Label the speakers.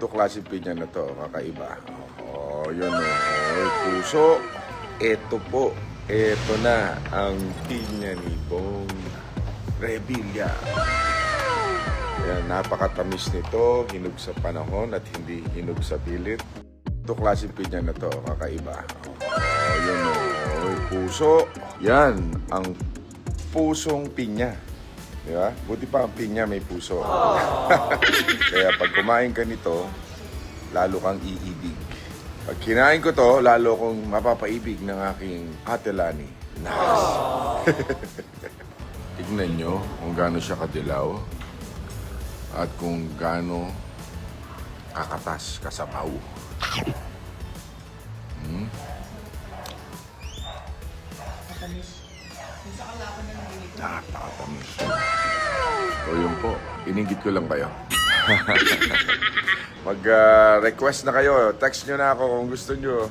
Speaker 1: Ito klaseng pinya na to, kakaiba. Oh, yun o. Oh, puso. Ito po. Ito na ang pinya ni Bong Revilla. Ayan, napakatamis nito. Hinog sa panahon at hindi hinog sa pilit. Ito klaseng pinya na to, kakaiba. Oh, yun o. Oh, puso. Yan ang pusong pinya. Di ba? Buti pa ang pinya may puso. Kaya pag kumain ka nito, lalo kang iibig. Pag kinain ko to, lalo kong mapapaibig ng aking Ate Lani. Nice. Tignan nyo kung gaano siya kadilaw at kung gaano kakatas, kasabaw. Nakakatamis. So yun po, iningit ko lang kayo. Mag-request na kayo, text nyo na ako kung gusto nyo.